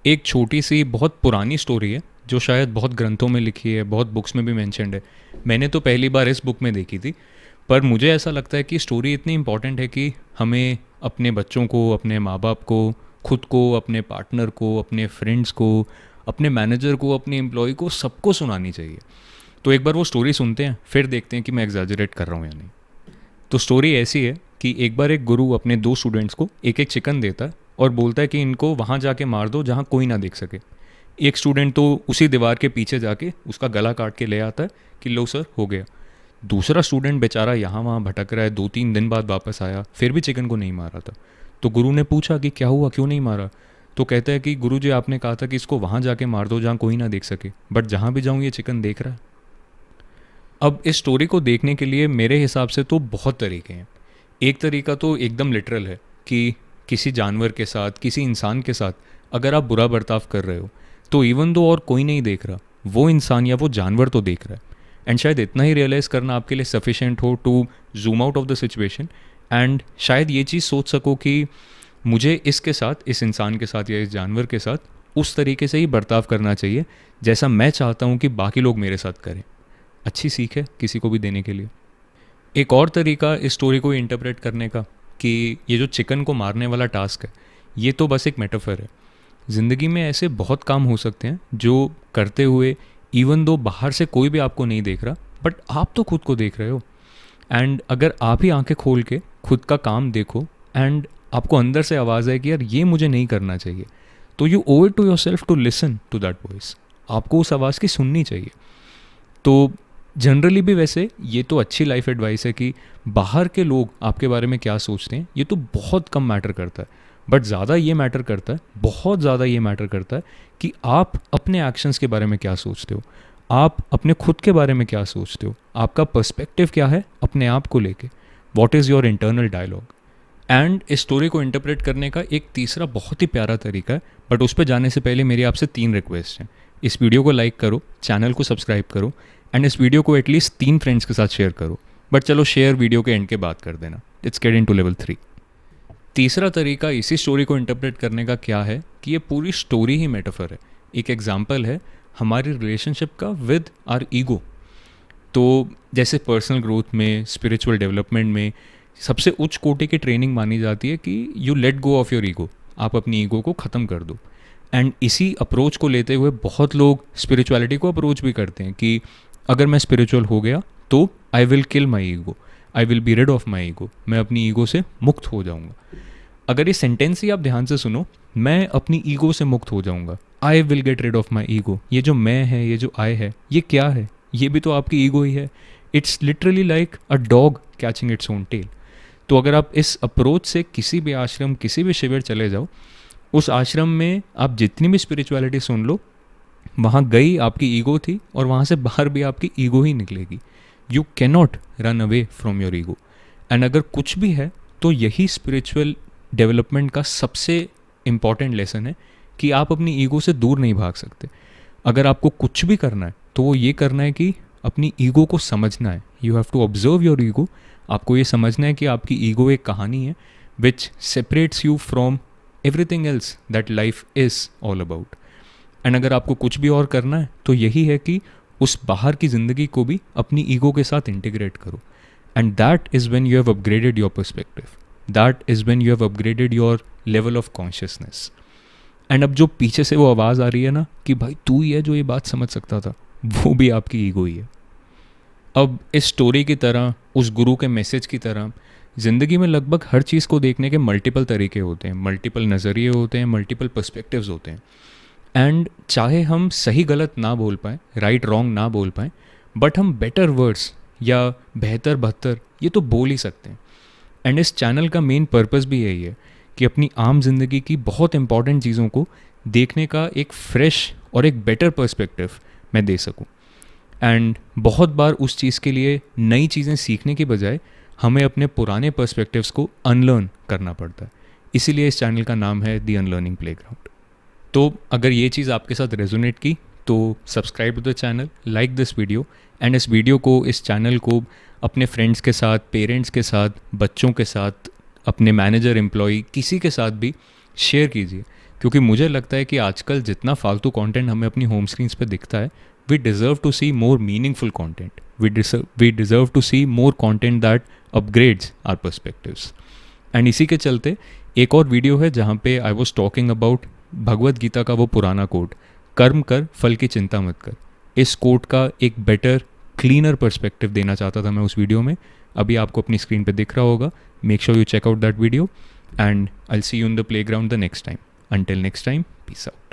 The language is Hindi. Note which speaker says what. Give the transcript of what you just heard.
Speaker 1: एक छोटी सी बहुत पुरानी स्टोरी है जो शायद बहुत ग्रंथों में लिखी है, बहुत बुक्स में भी मेंशन्ड है। मैंने तो पहली बार इस बुक में देखी थी, पर मुझे ऐसा लगता है कि स्टोरी इतनी इम्पॉर्टेंट है कि हमें अपने बच्चों को, अपने माँ बाप को, खुद को, अपने पार्टनर को, अपने फ्रेंड्स को, अपने मैनेजर को, अपने एम्प्लॉय को, सबको सुनानी चाहिए। तो एक बार वो स्टोरी सुनते हैं, फिर देखते हैं कि मैं एग्जैजरेट कर रहा हूँ या नहीं। तो स्टोरी ऐसी है कि एक बार एक गुरु अपने दो स्टूडेंट्स को एक एक चिकन देता है और बोलता है कि इनको वहाँ जाके मार दो जहाँ कोई ना देख सके। एक स्टूडेंट तो उसी दीवार के पीछे जाके उसका गला काट के ले आता है कि लो सर, हो गया। दूसरा स्टूडेंट बेचारा यहाँ वहाँ भटक रहा है, 2-3 दिन बाद वापस आया, फिर भी चिकन को नहीं मारा था। तो गुरु ने पूछा कि क्या हुआ, क्यों नहीं मारा? तो कहता है कि गुरु जी, आपने कहा था कि इसको वहाँ जाके मार दो जहाँ कोई ना देख सके, बट जहाँ भी जाऊँ ये चिकन देख रहा है। अब इस स्टोरी को देखने के लिए मेरे हिसाब से तो बहुत तरीके हैं। एक तरीका तो एकदम लिटरल है कि किसी जानवर के साथ, किसी इंसान के साथ अगर आप बुरा बर्ताव कर रहे हो तो इवन दो और कोई नहीं देख रहा, वो इंसान या वो जानवर तो देख रहा है। एंड शायद इतना ही रियलाइज़ करना आपके लिए सफिशेंट हो to zoom out of the situation and शायद ये चीज़ सोच सको कि मुझे इसके साथ, इस इंसान के साथ या इस जानवर के साथ उस तरीके से ही बर्ताव करना चाहिए जैसा मैं चाहता हूँ कि बाकी लोग मेरे साथ करें। अच्छी सीख है किसी को भी देने के लिए। एक और तरीका इस स्टोरी को इंटरप्रेट करने का कि ये जो चिकन को मारने वाला टास्क है, ये तो बस एक मेटाफर है। ज़िंदगी में ऐसे बहुत काम हो सकते हैं जो करते हुए इवन दो बाहर से कोई भी आपको नहीं देख रहा, बट आप तो खुद को देख रहे हो। एंड अगर आप ही आंखें खोल के खुद का काम देखो एंड आपको अंदर से आवाज़ आए कि यार ये मुझे नहीं करना चाहिए, तो you owe it to yourself to listen to that voice. आपको उस आवाज़ की सुननी चाहिए। तो जनरली भी वैसे ये तो अच्छी लाइफ एडवाइस है कि बाहर के लोग आपके बारे में क्या सोचते हैं ये तो बहुत कम मैटर करता है, बट ज़्यादा ये मैटर करता है, बहुत ज़्यादा ये मैटर करता है कि आप अपने एक्शंस के बारे में क्या सोचते हो, आप अपने खुद के बारे में क्या सोचते हो, आपका पर्सपेक्टिव क्या है अपने आप को लेके, what is your internal dialogue. And इस स्टोरी को इंटरप्रेट करने का एक तीसरा बहुत ही प्यारा तरीका है, बट उस पर जाने से पहले मेरी आपसे 3 रिक्वेस्ट हैं। इस वीडियो को लाइक करो, चैनल को सब्सक्राइब करो एंड इस वीडियो को एटलीस्ट 3 फ्रेंड्स के साथ शेयर करो। बट चलो शेयर वीडियो के एंड के बाद कर देना। Let's get into level 3। तीसरा तरीका इसी स्टोरी को इंटरप्रेट करने का क्या है कि ये पूरी स्टोरी ही मेटाफर है, एक एग्जाम्पल है हमारी रिलेशनशिप का विद आर ईगो। तो जैसे पर्सनल ग्रोथ में, स्पिरिचुअल डेवलपमेंट में सबसे उच्च कोटि की ट्रेनिंग मानी जाती है कि you let go of your ego, आप अपनी ईगो को ख़त्म कर दो। एंड इसी अप्रोच को लेते हुए बहुत लोग स्पिरिचुअलिटी को अप्रोच भी करते हैं कि अगर मैं स्पिरिचुअल हो गया तो I will kill my ego, I will be rid of my ego, मैं अपनी ईगो से मुक्त हो जाऊंगा। अगर ये सेंटेंस ही आप ध्यान से सुनो, मैं अपनी ईगो से मुक्त हो जाऊंगा, I will get rid of my ego, ये जो मैं है, ये जो आई है, ये क्या है? ये भी तो आपकी ईगो ही है। It's literally like a dog catching its own tail. तो अगर आप इस अप्रोच से किसी भी आश्रम, किसी भी शिविर चले जाओ, उस आश्रम में आप जितनी भी स्पिरिचुअलिटी सुन लो, वहाँ गई आपकी ईगो थी और वहाँ से बाहर भी आपकी ईगो ही निकलेगी। You can not run away from your ego. And अगर कुछ भी है तो यही स्पिरिचुअल डेवलपमेंट का सबसे इम्पॉर्टेंट लेसन है कि आप अपनी ईगो से दूर नहीं भाग सकते। अगर आपको कुछ भी करना है तो वो ये करना है कि अपनी ईगो को समझना है। You have to observe your ego. आपको ये समझना है कि आपकी ईगो एक कहानी है which separates you from everything else that life is all about. And अगर आपको कुछ भी और करना है तो यही है कि उस बाहर की ज़िंदगी को भी अपनी ईगो के साथ इंटीग्रेट करो। And that is when you have upgraded your perspective, that is when you have upgraded your level of consciousness. And अब जो पीछे से वो आवाज़ आ रही है ना कि भाई तू ही है जो ये बात समझ सकता था, वो भी आपकी ईगो ही है। अब इस स्टोरी की तरह, उस गुरु के मैसेज की तरह, ज़िंदगी में लगभग हर चीज़ को देखने के मल्टीपल तरीके होते हैं, मल्टीपल नज़रिए होते हैं, मल्टीपल पर्सपेक्टिव्स होते हैं। एंड चाहे हम सही गलत ना बोल पाएँ, राइट रॉन्ग ना बोल पाएँ, बट हम बेटर वर्ड्स या बेहतर बहतर ये तो बोल ही सकते हैं। एंड इस चैनल का मेन पर्पस भी यही है कि अपनी आम जिंदगी की बहुत इंपॉर्टेंट चीज़ों को देखने का एक फ्रेश और एक बेटर पर्सपेक्टिव मैं दे सकूं। एंड बहुत बार उस चीज़ के लिए नई चीज़ें सीखने के बजाय हमें अपने पुराने पर्सपेक्टिव्स को अनलर्न करना पड़ता है। इसीलिए इस चैनल का नाम है दी अनलर्निंग प्लेग्राउंड। तो अगर ये चीज़ आपके साथ रेजोनेट की तो subscribe to the channel, like this video and इस वीडियो को, इस चैनल को अपने फ्रेंड्स के साथ, पेरेंट्स के साथ, बच्चों के साथ, अपने मैनेजर, एम्प्लॉय, किसी के साथ भी शेयर कीजिए क्योंकि मुझे लगता है कि आजकल जितना फालतू कंटेंट हमें अपनी होम स्क्रीन्स पे दिखता है, we deserve to see more meaningful content, we deserve to see more content that upgrades our perspectives. And इसी के चलते एक और वीडियो है जहाँ पे I was talking about Bhagavad Gita का वो पुराना कोट, कर्म कर फल की चिंता मत कर। इस कोट का एक बेटर क्लीनर पर्सपेक्टिव देना चाहता था मैं उस वीडियो में। अभी आपको अपनी स्क्रीन पे दिख रहा होगा। Make sure you check out that video and I will see you in the playground the next time. Until next time, peace out.